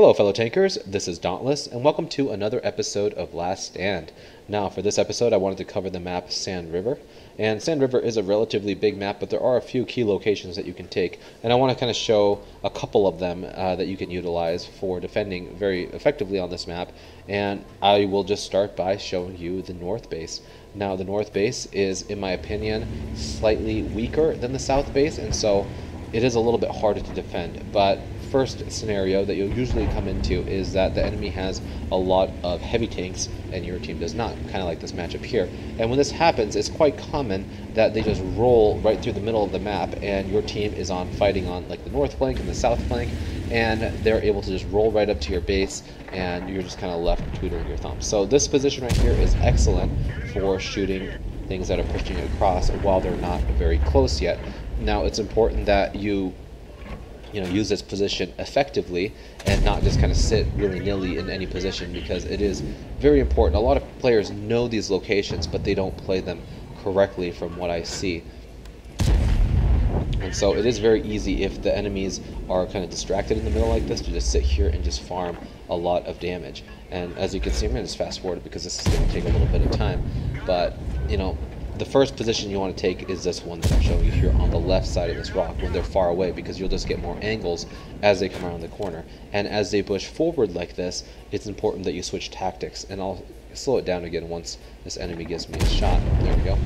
Hello fellow tankers, this is Dauntless, and welcome to another episode of Last Stand. Now for this episode I wanted to cover the map Sand River, and Sand River is a relatively big map, but there are a few key locations that you can take, and I want to kind of show a couple of them that you can utilize for defending very effectively on this map, and I will just start by showing you the north base. Now the north base is, in my opinion, slightly weaker than the south base, and so it is a little bit harder to defend, but first scenario that you'll usually come into is that the enemy has a lot of heavy tanks and your team does not, kind of like this matchup here. And when this happens, it's quite common that they just roll right through the middle of the map and your team is fighting on like the north flank and the south flank, and they're able to just roll right up to your base and you're just kind of left twiddling your thumbs. So this position right here is excellent for shooting things that are pushing across while they're not very close yet. Now it's important that you use this position effectively and not just kind of sit willy-nilly in any position, because it is very important. A lot of players know these locations, but they don't play them correctly from what I see. And so it is very easy, if the enemies are kind of distracted in the middle like this, to just sit here and just farm a lot of damage. And as you can see, I'm going to just fast forward because this is going to take a little bit of time. But, the first position you want to take is this one that I'm showing you here on the left side of this rock when they're far away, because you'll just get more angles as they come around the corner. And as they push forward like this, it's important that you switch tactics. And I'll slow it down again once this enemy gives me a shot. There we go.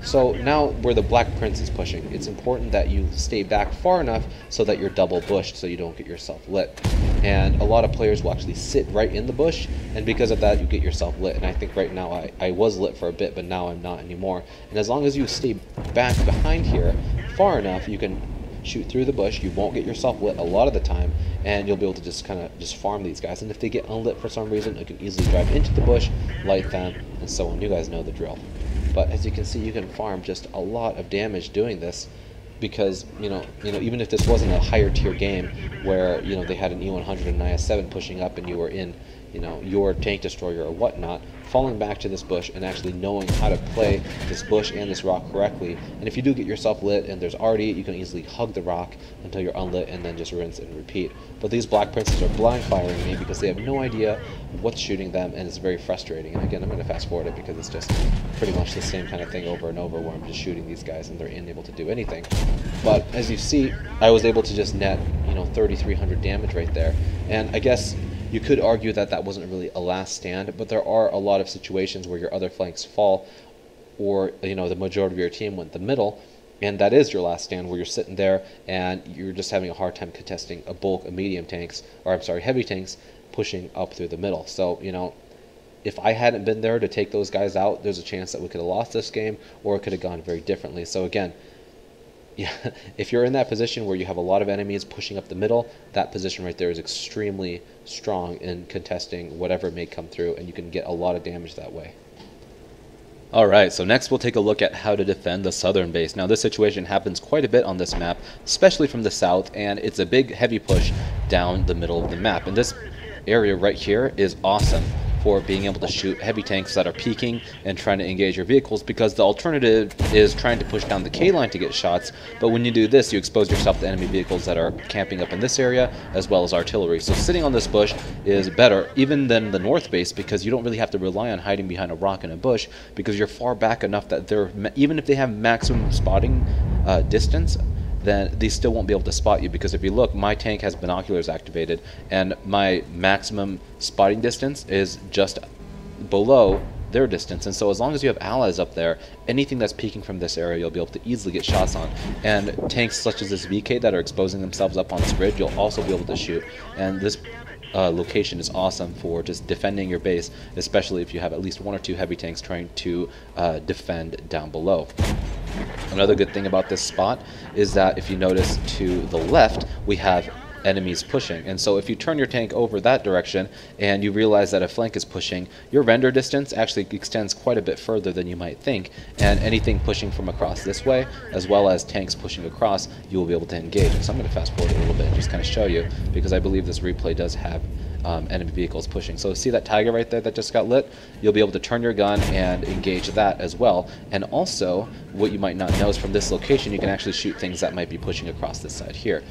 So now where the Black Prince is pushing, it's important that you stay back far enough so that you're double bushed so you don't get yourself lit. And a lot of players will actually sit right in the bush, and because of that you get yourself lit. And I think right now I was lit for a bit, but now I'm not anymore. And as long as you stay back behind here far enough, you can shoot through the bush. You won't get yourself lit a lot of the time, and you'll be able to just kind of farm these guys. And if they get unlit for some reason, you can easily drive into the bush, light them, and so on. You guys know the drill. But as you can see, you can farm just a lot of damage doing this, because even if this wasn't a higher tier game where they had an E100 and an IS-7 pushing up and you were in your tank destroyer or whatnot, falling back to this bush and actually knowing how to play this bush and this rock correctly. And if you do get yourself lit and there's already, you can easily hug the rock until you're unlit and then just rinse and repeat. But these Black Princes are blind firing me because they have no idea what's shooting them, and it's very frustrating. And again, I'm going to fast forward it because it's just pretty much the same kind of thing over and over, where I'm just shooting these guys and they're unable to do anything. But as you see, I was able to just net 3,300 damage right there. And I guess you could argue that that wasn't really a last stand, but there are a lot of situations where your other flanks fall, or the majority of your team went the middle, and that is your last stand, where you're sitting there and you're just having a hard time contesting a bulk of medium tanks, or I'm sorry, heavy tanks pushing up through the middle. So if I hadn't been there to take those guys out, there's a chance that we could have lost this game, or it could have gone very differently. So again, if you're in that position where you have a lot of enemies pushing up the middle, that position right there is extremely strong in contesting whatever may come through, and you can get a lot of damage that way. Alright, so next we'll take a look at how to defend the southern base. Now this situation happens quite a bit on this map, especially from the south, and it's a big heavy push down the middle of the map. And this area right here is awesome for being able to shoot heavy tanks that are peeking and trying to engage your vehicles, because the alternative is trying to push down the K line to get shots. But when you do this, you expose yourself to enemy vehicles that are camping up in this area, as well as artillery. So sitting on this bush is better even than the north base, because you don't really have to rely on hiding behind a rock and a bush, because you're far back enough that they're, even if they have maximum spotting distance, then they still won't be able to spot you. Because if you look, my tank has binoculars activated, and my maximum spotting distance is just below their distance. And so as long as you have allies up there, anything that's peeking from this area you'll be able to easily get shots on. And tanks such as this VK that are exposing themselves up on this grid, you'll also be able to shoot. And this location is awesome for just defending your base, especially if you have at least one or two heavy tanks trying to defend down below. Another good thing about this spot is that if you notice to the left, we have enemies pushing. And so if you turn your tank over that direction and you realize that a flank is pushing, your render distance actually extends quite a bit further than you might think. And anything pushing from across this way, as well as tanks pushing across, you will be able to engage. And so I'm going to fast forward a little bit and just kind of show you, because I believe this replay does have enemy vehicles pushing. So see that tiger right there that just got lit? You'll be able to turn your gun and engage that as well. And also, what you might not know is from this location, you can actually shoot things that might be pushing across this side here.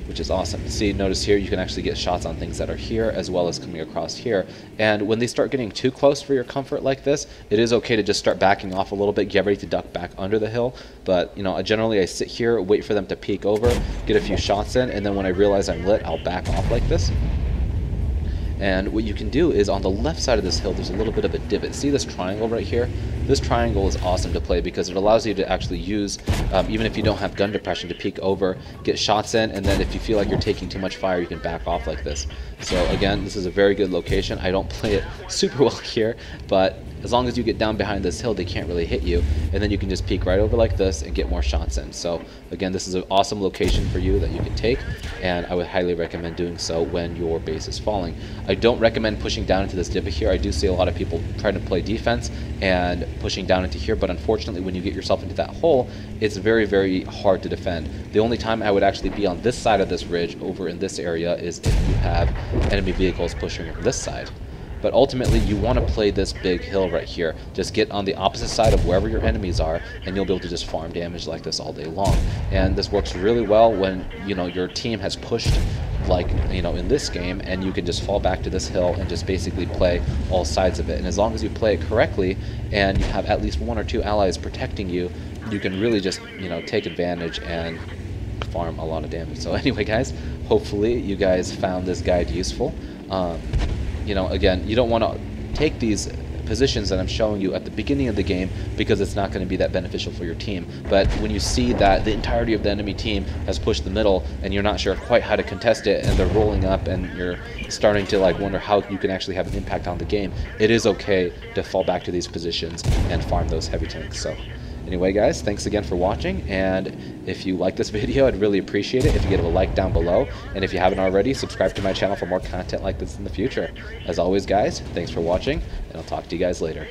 which is awesome. See, notice here you can actually get shots on things that are here as well as coming across here. And when they start getting too close for your comfort like this, it is okay to just start backing off a little bit, get ready to duck back under the hill. But you know, generally I sit here, wait for them to peek over, get a few shots in, and then when I realize I'm lit, I'll back off like this. And what you can do is on the left side of this hill, there's a little bit of a divot. See this triangle right here? This triangle is awesome to play because it allows you to actually use, even if you don't have gun depression, to peek over, get shots in, and then if you feel like you're taking too much fire, you can back off like this. So again, this is a very good location. I don't play it super well here, but as long as you get down behind this hill, they can't really hit you, and then you can just peek right over like this and get more shots in. So again, this is an awesome location for you that you can take, and I would highly recommend doing so when your base is falling. I don't recommend pushing down into this divot here. I do see a lot of people trying to play defense and pushing down into here, but unfortunately when you get yourself into that hole, it's very, very hard to defend. The only time I would actually be on this side of this ridge over in this area is if you have enemy vehicles pushing from this side. But ultimately, you want to play this big hill right here. Just get on the opposite side of wherever your enemies are, and you'll be able to just farm damage like this all day long. And this works really well when, you know, your team has pushed, like, you know, in this game, and you can just fall back to this hill and just basically play all sides of it. And as long as you play it correctly, and you have at least 1 or 2 allies protecting you, you can really just, you know, take advantage and farm a lot of damage. So anyway, guys, hopefully you guys found this guide useful. You know, again, you don't want to take these positions that I'm showing you at the beginning of the game because it's not going to be that beneficial for your team. But when you see that the entirety of the enemy team has pushed the middle and you're not sure quite how to contest it, and they're rolling up and you're starting to like wonder how you can actually have an impact on the game, it is okay to fall back to these positions and farm those heavy tanks. So anyway, guys, thanks again for watching, and if you like this video, I'd really appreciate it if you give it a like down below, and if you haven't already, subscribe to my channel for more content like this in the future. As always, guys, thanks for watching, and I'll talk to you guys later.